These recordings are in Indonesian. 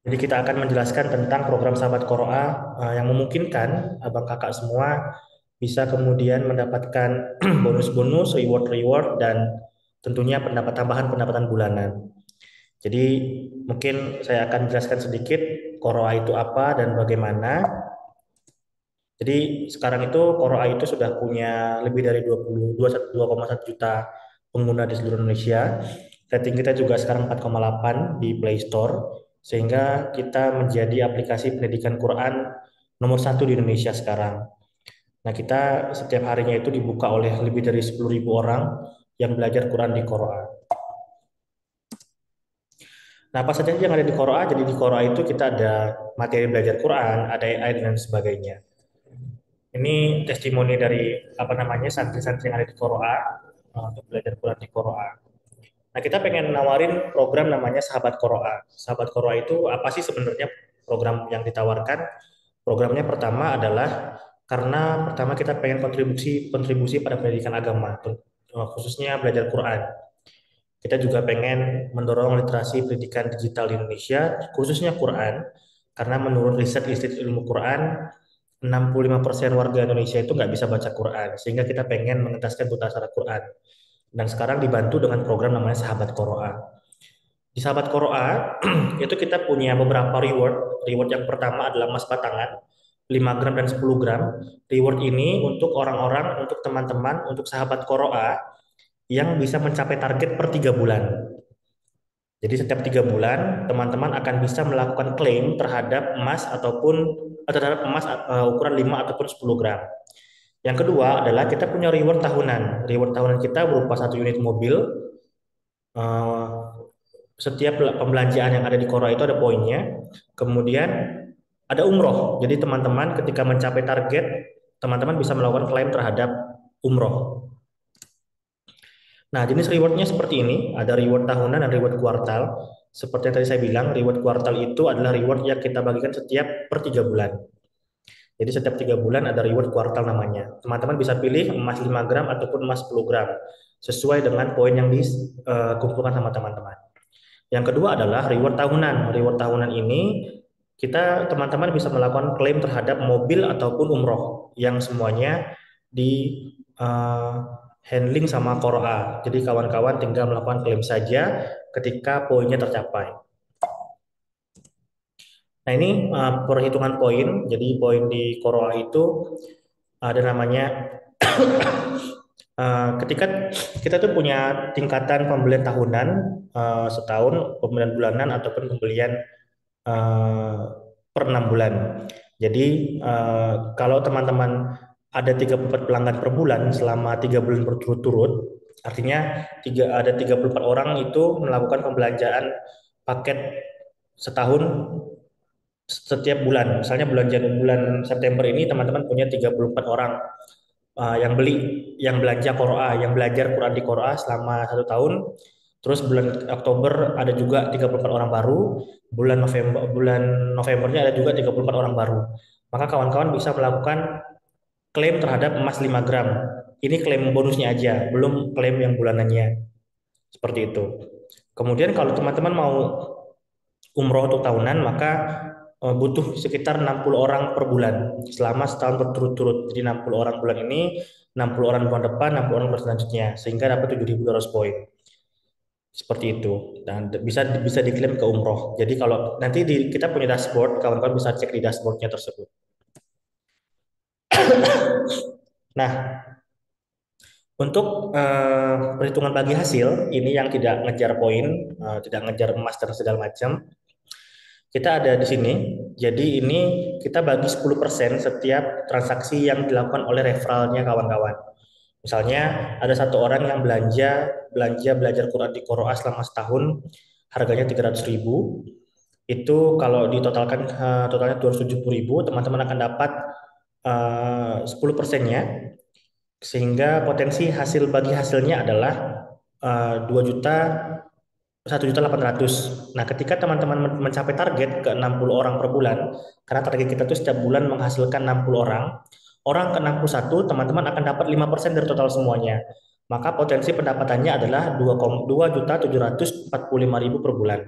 Jadi kita akan menjelaskan tentang program Sahabat Qoroa yang memungkinkan abang kakak semua bisa kemudian mendapatkan bonus-bonus, reward-reward, dan tentunya tambahan pendapatan bulanan. Jadi mungkin saya akan jelaskan sedikit Qoroa itu apa dan bagaimana. Jadi sekarang itu Qoroa itu sudah punya lebih dari 2,1 juta pengguna di seluruh Indonesia. Rating kita juga sekarang 4,8 di Play Store, sehingga kita menjadi aplikasi pendidikan Quran nomor satu di Indonesia sekarang. Nah, kita setiap harinya itu dibuka oleh lebih dari 10.000 orang yang belajar Quran di Qoroa. Nah, apa saja yang ada di Qoroa? Jadi di Qoroa itu kita ada materi belajar Quran, ada AI dan sebagainya. Ini testimoni dari apa namanya santri-santri yang ada di Qoroa untuk belajar Quran di Qoroa. Nah, kita pengen nawarin program namanya Sahabat Qoroa. Sahabat Qoroa itu apa sih sebenarnya program yang ditawarkan? Programnya pertama adalah karena pertama kita pengen kontribusi kontribusi pada pendidikan agama, khususnya belajar Quran. Kita juga pengen mendorong literasi pendidikan digital di Indonesia, khususnya Quran, karena menurut riset Institut Ilmu Quran, 65% warga Indonesia itu nggak bisa baca Quran, sehingga kita pengen mengentaskan buta aksara Quran. Dan sekarang dibantu dengan program namanya Sahabat Qoroa. Di Sahabat Qoroa, itu kita punya beberapa reward. Reward yang pertama adalah emas batangan, 5 gram dan 10 gram. Reward ini untuk orang-orang, untuk teman-teman, untuk sahabat Qoroa yang bisa mencapai target per 3 bulan. Jadi setiap 3 bulan, teman-teman akan bisa melakukan klaim terhadap emas ataupun terhadap emas ukuran 5 ataupun 10 gram. Yang kedua adalah kita punya reward tahunan. Reward tahunan kita berupa 1 unit mobil. Eh, Setiap pembelanjaan yang ada di Quora itu ada poinnya. Kemudian ada umroh. Jadi teman-teman ketika mencapai target, teman-teman bisa melakukan klaim terhadap umroh. Nah, jenis rewardnya seperti ini. Ada reward tahunan dan reward kuartal. Seperti yang tadi saya bilang, reward kuartal itu adalah reward yang kita bagikan setiap per 3 bulan. Jadi setiap 3 bulan ada reward kuartal namanya. Teman-teman bisa pilih emas 5 gram ataupun emas 10 gram. Sesuai dengan poin yang dikumpulkan sama teman-teman. Yang kedua adalah reward tahunan. Reward tahunan ini kita teman-teman bisa melakukan klaim terhadap mobil ataupun umroh yang semuanya di eh, handling sama Qoroa. Jadi kawan-kawan tinggal melakukan klaim saja ketika poinnya tercapai. Nah, ini perhitungan poin. Jadi poin di Qoroa itu ada namanya ketika kita tuh punya tingkatan pembelian tahunan, setahun, pembelian bulanan ataupun pembelian eh, per 6 bulan. Jadi kalau teman-teman ada 34 pelanggan per bulan selama 3 bulan berturut-turut, artinya ada 34 orang itu melakukan pembelanjaan paket setahun setiap bulan. Misalnya bulan September ini teman-teman punya 34 orang yang yang belanja Qur'an, yang belajar Quran di Qur'an selama 1 tahun. Terus bulan Oktober ada juga 34 orang baru, bulan Novembernya ada juga 34 orang baru. Maka kawan-kawan bisa melakukan klaim terhadap emas 5 gram. Ini klaim bonusnya aja, belum klaim yang bulanannya. Seperti itu. Kemudian kalau teman-teman mau umroh untuk tahunan, maka butuh sekitar 60 orang per bulan selama setahun berturut-turut. Jadi 60 orang bulan ini, 60 orang bulan depan, 60 orang bulan selanjutnya, sehingga dapat 7.200 poin. Seperti itu. Dan bisa bisa diklaim ke umroh. Jadi kalau nanti kita punya dashboard, kawan-kawan bisa cek di dashboardnya tersebut. Nah, untuk perhitungan bagi hasil, ini yang tidak ngejar poin, tidak ngejar emas dan segala macam. Kita ada di sini. Jadi ini kita bagi 10% setiap transaksi yang dilakukan oleh referralnya kawan-kawan. Misalnya ada satu orang yang belanja belajar Quran di Qoroa selama setahun, harganya 300.000. Itu kalau ditotalkan totalnya 270.000, teman-teman akan dapat 10%-nya, sehingga potensi hasil bagi hasilnya adalah 2 juta 1.800.000. Nah, ketika teman-teman mencapai target ke 60 orang per bulan, karena target kita tuh setiap bulan menghasilkan 60 orang, orang ke 61 teman-teman akan dapat 5% dari total semuanya. Maka potensi pendapatannya adalah 2,2.745.000 per bulan.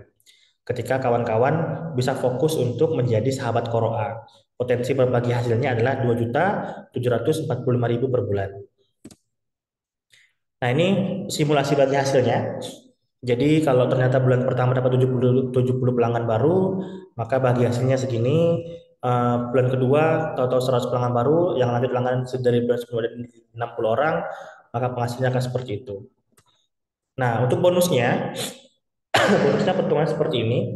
ketika kawan-kawan bisa fokus untuk menjadi sahabat Qoro'a. Potensi berbagi hasilnya adalah 2.745.000 per bulan. Nah, ini simulasi bagi hasilnya. Jadi kalau ternyata bulan pertama dapat 70 pelanggan baru, maka bagi hasilnya segini. Bulan kedua tahu-tahu 100 pelanggan baru, yang lanjut langganan dari bulan sebelumnya ada 60 orang, maka penghasilnya akan seperti itu. Nah, untuk bonusnya, bonusnya perhitungan seperti ini.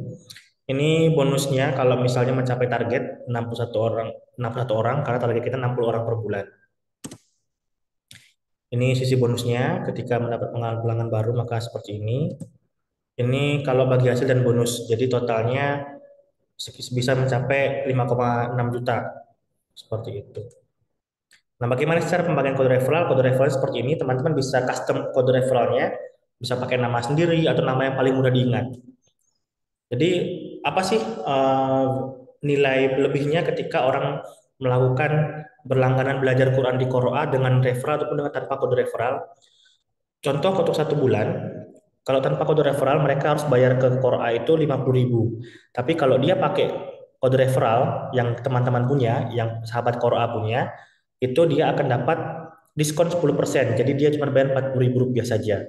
Ini bonusnya kalau misalnya mencapai target 61 orang, 61 orang karena target kita 60 orang per bulan. Ini sisi bonusnya ketika mendapat pelanggan baru maka seperti ini. Ini kalau bagi hasil dan bonus. Jadi totalnya bisa mencapai 5,6 juta. Seperti itu. Nah, bagaimana cara pembagian kode referral? Kode referral seperti ini, teman-teman bisa custom kode referralnya, bisa pakai nama sendiri atau nama yang paling mudah diingat. Jadi, apa sih nilai lebihnya ketika orang melakukan berlangganan belajar Quran di Qoro'a dengan referral ataupun dengan tanpa kode referral? Contoh untuk 1 bulan, kalau tanpa kode referral mereka harus bayar ke Qoro'a itu 50.000. Tapi kalau dia pakai kode referral yang teman-teman punya, yang sahabat Qoro'a punya, itu dia akan dapat diskon 10%. Jadi dia cuma bayar 40.000 rupiah saja.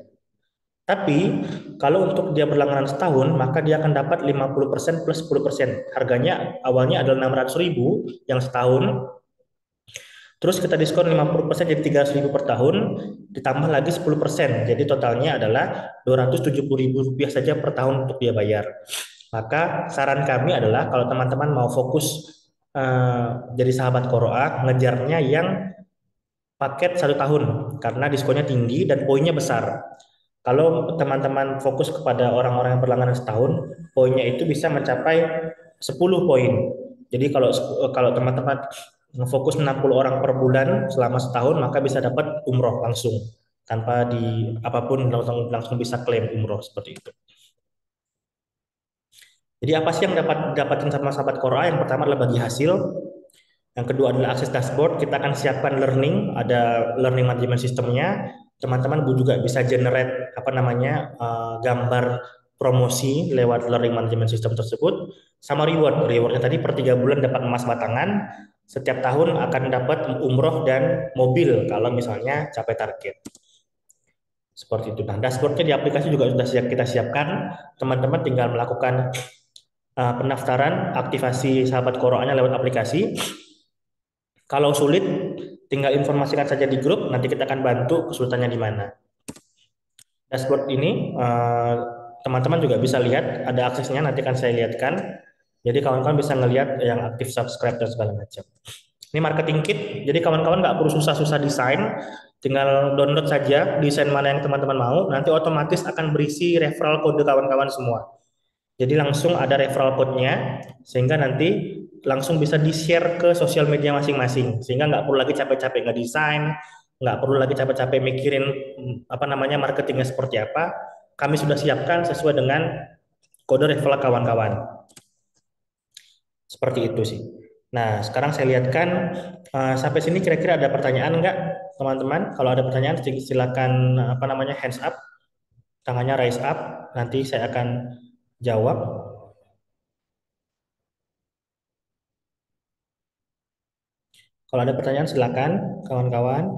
Tapi kalau untuk dia berlangganan setahun, maka dia akan dapat 50% plus 10%. Harganya awalnya adalah 600.000 yang setahun. Terus kita diskon 50% jadi 300.000 per tahun, ditambah lagi 10%. Jadi totalnya adalah 270.000 rupiah saja per tahun untuk dia bayar. Maka saran kami adalah kalau teman-teman mau fokus jadi sahabat Qoro'a, ngejarnya yang paket 1 tahun karena diskonnya tinggi dan poinnya besar. Kalau teman-teman fokus kepada orang-orang yang berlangganan setahun, poinnya itu bisa mencapai 10 poin. Jadi kalau teman-teman fokus 60 orang per bulan selama setahun, maka bisa dapat umroh langsung tanpa di apapun langsung bisa klaim umroh seperti itu. Jadi apa sih yang dapatin sama sahabat Quora? Yang pertama adalah bagi hasil, yang kedua adalah akses dashboard. Kita akan siapkan learning, ada learning management sistemnya. Teman-teman juga bisa generate apa namanya gambar promosi lewat learning management system tersebut. Sama reward. Rewardnya tadi per 3 bulan dapat emas batangan. Setiap tahun akan dapat umroh dan mobil kalau misalnya capai target. Seperti itu. Nah, dashboardnya di aplikasi juga sudah kita siapkan. Teman-teman tinggal melakukan pendaftaran, aktivasi sahabat Qoro'anya lewat aplikasi. Kalau sulit, tinggal informasikan saja di grup, nanti kita akan bantu kesulitannya di mana. Dashboard ini, teman-teman juga bisa lihat, ada aksesnya, nanti akan saya lihatkan. Jadi kawan-kawan bisa ngelihat yang aktif subscribe dan segala macam. Ini marketing kit, jadi kawan-kawan nggak perlu susah-susah desain, tinggal download saja desain mana yang teman-teman mau, nanti otomatis akan berisi referral kode kawan-kawan semua. Jadi langsung ada referral code-nya, sehingga nanti langsung bisa di-share ke sosial media masing-masing. Sehingga nggak perlu lagi capek-capek ngedesain, nggak perlu lagi capek-capek mikirin apa namanya marketingnya seperti apa. Kami sudah siapkan sesuai dengan kode referral kawan-kawan. Seperti itu sih. Nah, sekarang saya lihatkan sampai sini kira-kira ada pertanyaan nggak, teman-teman? Kalau ada pertanyaan silakan apa namanya hands up, tangannya raise up. Nanti saya akan jawab. Kalau ada pertanyaan silakan, kawan-kawan.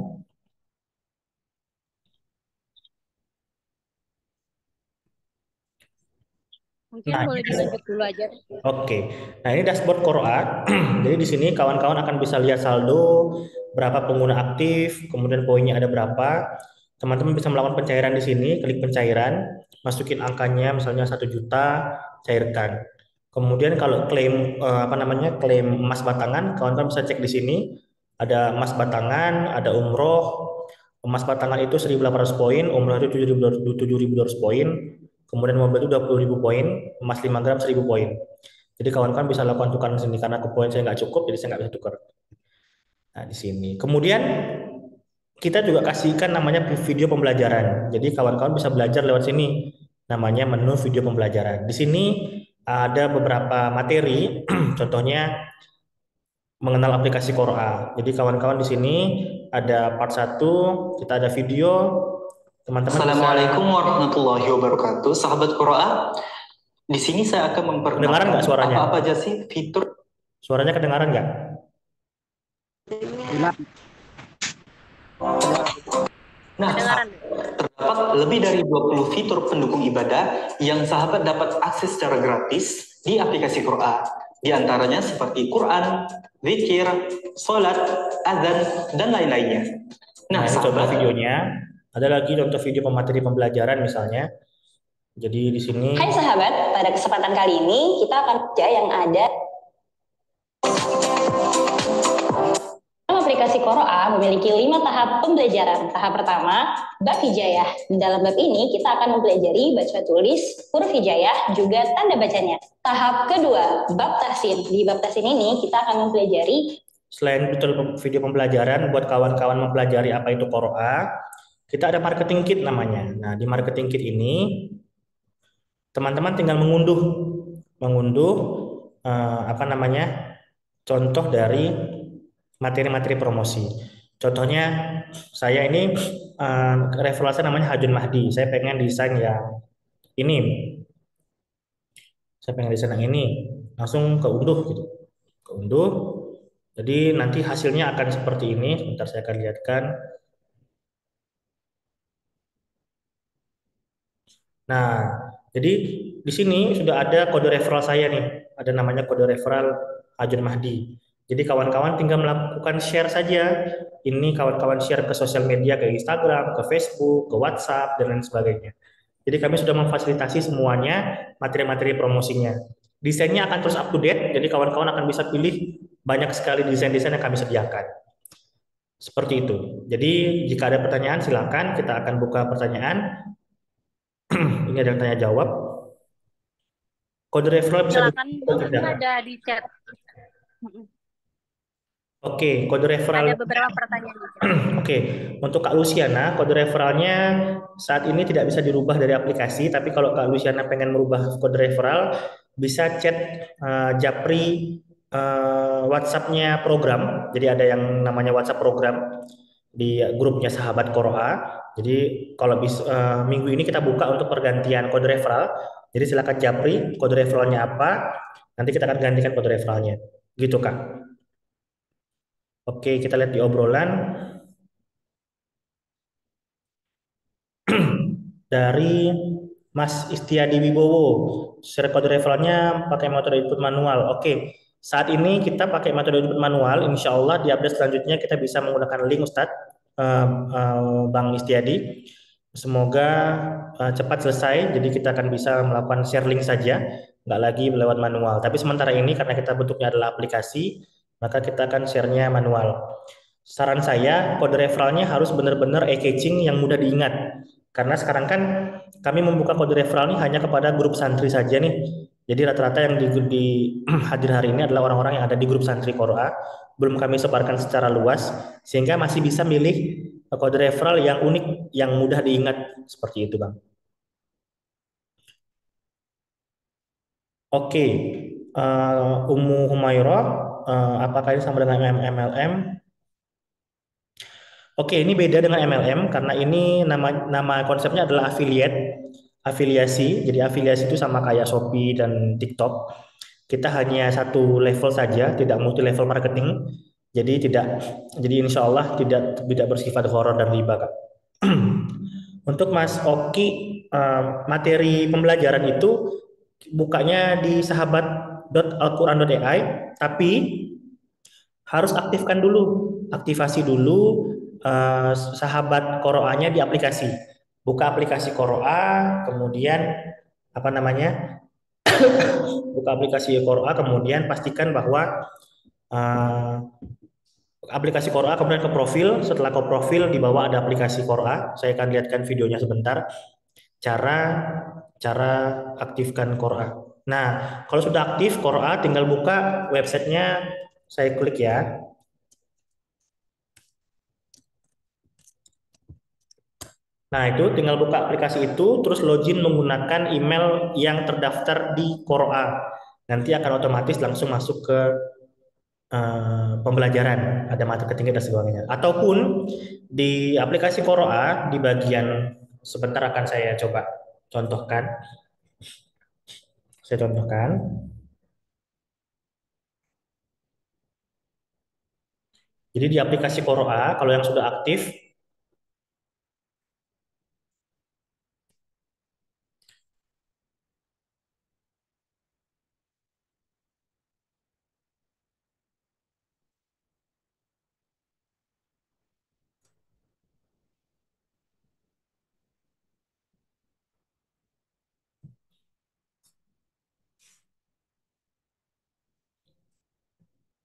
Mungkin Nah, boleh dilanjut dulu aja. oke. Nah, ini dashboard Qoro'a. Jadi di sini kawan-kawan akan bisa lihat saldo, berapa pengguna aktif, kemudian poinnya ada berapa. Teman-teman bisa melakukan pencairan di sini, klik pencairan, masukin angkanya misalnya 1 juta, cairkan. Kemudian kalau klaim apa namanya klaim emas batangan, kawan-kawan bisa cek di sini. Ada emas batangan, ada umroh. Emas batangan itu 1.800 poin, umroh itu 7.200 poin. Kemudian mobil itu 20.000 poin, emas 5 gram 1.000 poin. Jadi kawan-kawan bisa lakukan tukaran di sini karena poin saya nggak cukup, jadi saya nggak bisa tukar. Nah, di sini. Kemudian kita juga kasihkan namanya video pembelajaran. Jadi kawan-kawan bisa belajar lewat sini. Namanya menu video pembelajaran. Di sini ada beberapa materi, contohnya mengenal aplikasi Quora. Jadi kawan-kawan di sini ada part 1, kita ada video. Teman-teman Assalamualaikum warahmatullahi wabarakatuh, sahabat Quora. Di sini saya akan Kedengaran memperkenalkan nggak suaranya? apa-apa aja sih fitur. Suaranya kedengaran nggak? Nah, Kedengaran deh. terdapat lebih dari 20 fitur pendukung ibadah yang sahabat dapat akses secara gratis di aplikasi Quran. Di antaranya seperti Quran, zikir, sholat, azan, dan lain-lainnya. Nah, Nah, ini contoh sahabat. videonya. Ada lagi contoh video pemateri pembelajaran misalnya. Jadi di sini. Hai sahabat, pada kesempatan kali ini kita akan kerja yang ada. Aplikasi Qoro'a memiliki 5 tahap pembelajaran. Tahap pertama, bab hijayah. Dalam bab ini kita akan mempelajari baca tulis, huruf hijayah, juga tanda bacanya. Tahap kedua, bab tahsin. Di bab tahsin ini kita akan mempelajari. Selain video pembelajaran buat kawan-kawan mempelajari apa itu Qoro'a, kita ada marketing kit namanya. Nah, di marketing kit ini teman-teman tinggal mengunduh mengunduh apa namanya? Contoh dari materi-materi promosi. Contohnya saya ini referral saya namanya Hajun Mahdi. Saya pengen desain yang ini. Saya pengen desain yang ini. Langsung keunduh gitu. Keunduh. Jadi nanti hasilnya akan seperti ini. Sebentar saya akan lihatkan. Nah, jadi di sini sudah ada kode referral saya nih. Ada namanya kode referral Ajun Mahdi. Jadi kawan-kawan tinggal melakukan share saja. Ini kawan-kawan share ke sosial media, ke Instagram, ke Facebook, ke WhatsApp, dan lain sebagainya. Jadi kami sudah memfasilitasi semuanya materi-materi promosinya. Desainnya akan terus up to date, jadi kawan-kawan akan bisa pilih banyak sekali desain-desain yang kami sediakan. Seperti itu. Jadi jika ada pertanyaan silakan, kita akan buka pertanyaan. Ini ada yang tanya jawab. Kode referral bisa Silakan diberikan Bu, atau ini tidak? ada di chat. Oke, kode referral. Ada beberapa pertanyaan di chat. Oke, untuk Kak Luciana, kode referralnya saat ini tidak bisa dirubah dari aplikasi, tapi kalau Kak Luciana pengen merubah kode referral, bisa chat Japri WhatsApp-nya program. Jadi ada yang namanya WhatsApp program di grupnya Sahabat Koroa. Jadi kalau minggu ini kita buka untuk pergantian kode referral. Jadi silakan Japri kode referralnya apa, nanti kita akan gantikan kode referralnya. Gitu Kak. Oke, kita lihat di obrolan. Dari Mas Istiadi Wibowo. Share kode referralnya pakai metode input manual. Oke, saat ini kita pakai metode input manual. Insya Allah di update selanjutnya kita bisa menggunakan link Ustadz, Bang Istiadi. Semoga cepat selesai. Jadi kita akan bisa melakukan share link saja, nggak lagi lewat manual. Tapi sementara ini karena kita bentuknya adalah aplikasi, maka kita akan share-nya manual. Saran saya, kode referralnya harus benar-benar eye-catching yang mudah diingat. Karena sekarang kan kami membuka kode referral ini hanya kepada grup santri saja nih. Jadi rata-rata yang di hadir hari ini adalah orang-orang yang ada di grup santri Qoroa. Belum kami sebarkan secara luas, sehingga masih bisa milih kode referral yang unik, yang mudah diingat. Seperti itu, Bang. Oke, Ummu Humairah, apakah ini sama dengan MLM? Oke, ini beda dengan MLM karena ini nama konsepnya adalah affiliate, afiliasi. Jadi afiliasi itu sama kayak Shopee dan TikTok. Kita hanya satu level saja, tidak multi level marketing. Jadi insya Allah tidak bersifat horor dan riba, Kak. Untuk Mas Oki, materi pembelajaran itu bukanya di sahabat.alquran.ai, tapi harus aktifkan dulu, aktifasi dulu sahabat Koroanya di aplikasi. Buka aplikasi Koroa, kemudian apa namanya? Buka aplikasi Koroa, kemudian pastikan bahwa eh, aplikasi Koroa, kemudian ke profil. Setelah ke profil di bawah ada aplikasi Koroa. Saya akan lihatkan videonya sebentar. Cara cara aktifkan Koroa. Nah, kalau sudah aktif Koroa, tinggal buka websitenya. Saya klik ya. Nah, itu tinggal buka aplikasi itu, terus login menggunakan email yang terdaftar di Koroa. Nanti akan otomatis langsung masuk ke pembelajaran, ada mata ketinggian dan sebagainya. Ataupun di aplikasi Koroa, di bagian sebentar akan saya coba contohkan. Saya contohkan. Jadi di aplikasi Qur'a, kalau yang sudah aktif,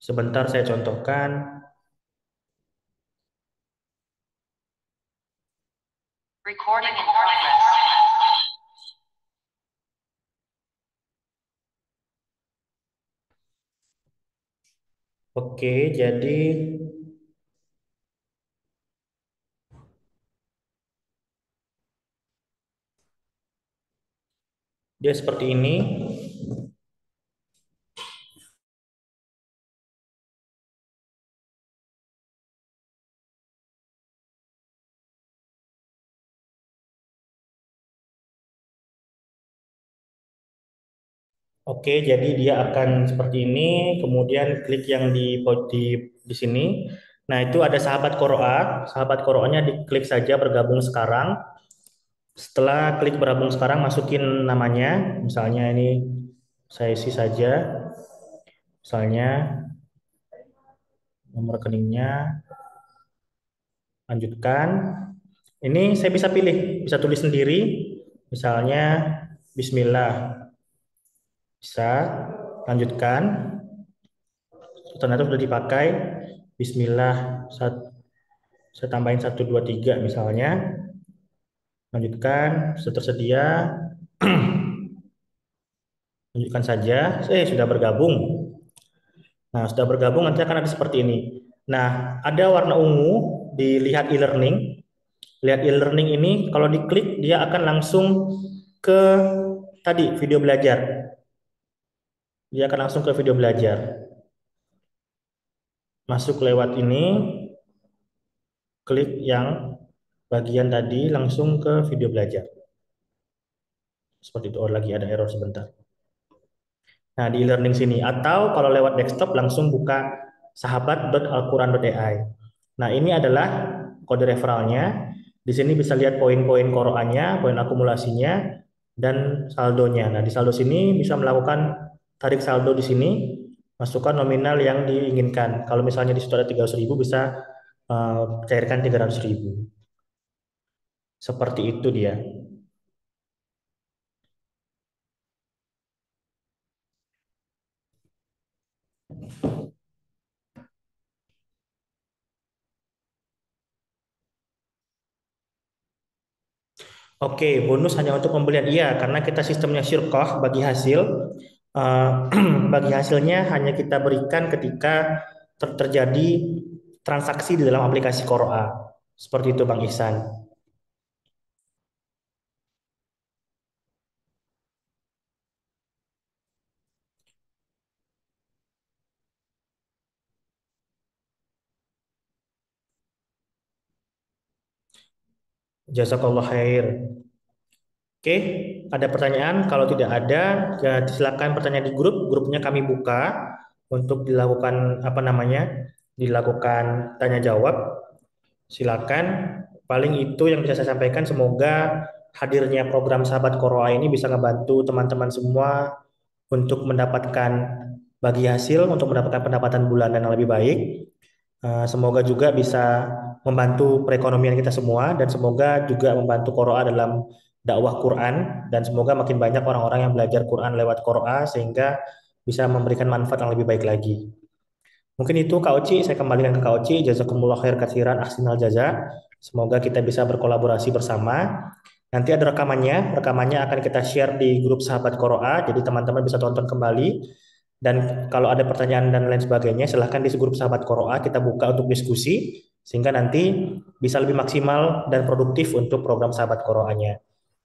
sebentar saya contohkan. Recording in progress. Oke, jadi dia seperti ini. Oke, jadi dia akan seperti ini, kemudian klik yang di sini. Nah, itu ada sahabat Qur'a. Sahabat Qur'anya diklik saja bergabung sekarang. Setelah klik bergabung sekarang, masukin namanya. Misalnya ini saya isi saja. Misalnya nomor rekeningnya, lanjutkan. Ini saya bisa pilih, bisa tulis sendiri. Misalnya Bismillah. Bisa, lanjutkan. Ternyata sudah dipakai. Bismillah, saya tambahin 1, 2, 3 misalnya. Lanjutkan, sudah tersedia. Lanjutkan saja. Sudah bergabung. Nah, sudah bergabung nanti akan ada seperti ini. Nah, ada warna ungu dilihat e-learning. Lihat e-learning ini kalau diklik dia akan langsung ke tadi video belajar. Dia akan langsung ke video belajar. Masuk lewat ini, klik yang bagian tadi langsung ke video belajar. Seperti itu. Oh, lagi ada error sebentar. Nah, di e-learning sini. Atau kalau lewat desktop langsung buka sahabat.alquran.ai. Nah, ini adalah kode referralnya. Di sini bisa lihat poin-poin Qur'annya, poin akumulasinya, dan saldonya. Nah, di saldo sini bisa melakukan tarik saldo di sini, masukkan nominal yang diinginkan. Kalau misalnya di situ ada 300.000, bisa cairkan 300.000. Seperti itu dia. Oke, bonus hanya untuk pembelian. Iya, karena kita sistemnya syirkoh bagi hasil. eh, bagi hasilnya hanya kita berikan ketika terjadi transaksi di dalam aplikasi Qur'a. Seperti itu Bang Ihsan. Jazakallah khair. Oke, ada pertanyaan? Kalau tidak ada, ya silakan pertanyaan di grup. Grupnya kami buka untuk dilakukan apa namanya? Dilakukan tanya jawab. Silakan. Paling itu yang bisa saya sampaikan. Semoga hadirnya program Sahabat Qur'a ini bisa membantu teman-teman semua untuk mendapatkan bagi hasil, untuk mendapatkan pendapatan bulanan yang lebih baik. Semoga juga bisa membantu perekonomian kita semua dan semoga juga membantu Qur'a dalam dakwah Quran dan semoga makin banyak orang-orang yang belajar Quran lewat Qur'a sehingga bisa memberikan manfaat yang lebih baik lagi. Mungkin itu Kak Oci, saya kembalikan ke Kak Oci. Jazakumullah khair katsiran, ahsinal jaza. Semoga kita bisa berkolaborasi bersama. Nanti ada rekamannya, rekamannya akan kita share di grup Sahabat Qur'a, jadi teman-teman bisa tonton kembali. Dan kalau ada pertanyaan dan lain sebagainya, silahkan di grup Sahabat Qur'a kita buka untuk diskusi, sehingga nanti bisa lebih maksimal dan produktif untuk program Sahabat Qur'anya.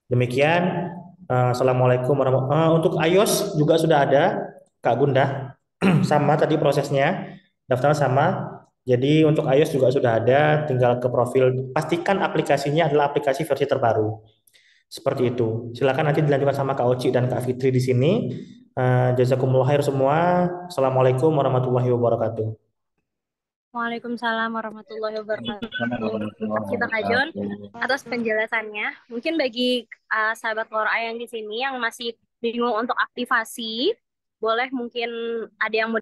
Demikian, Assalamualaikum warahmatullahi wabarakatuh. Untuk iOS juga sudah ada, Kak Gunda, sama tadi prosesnya, daftar sama. Jadi untuk iOS juga sudah ada, tinggal ke profil, pastikan aplikasinya adalah aplikasi versi terbaru. Seperti itu. Silakan nanti dilanjutkan sama Kak Oci dan Kak Fitri di sini. Jazakumullah khair semua. Assalamualaikum warahmatullahi wabarakatuh. Waalaikumsalam warahmatullahi wabarakatuh. Warahmatullahi Terima kasih Kak Jon wabarakatuh. atas penjelasannya. Mungkin bagi sahabat Quora yang di sini yang masih bingung untuk aktivasi, boleh mungkin ada yang mau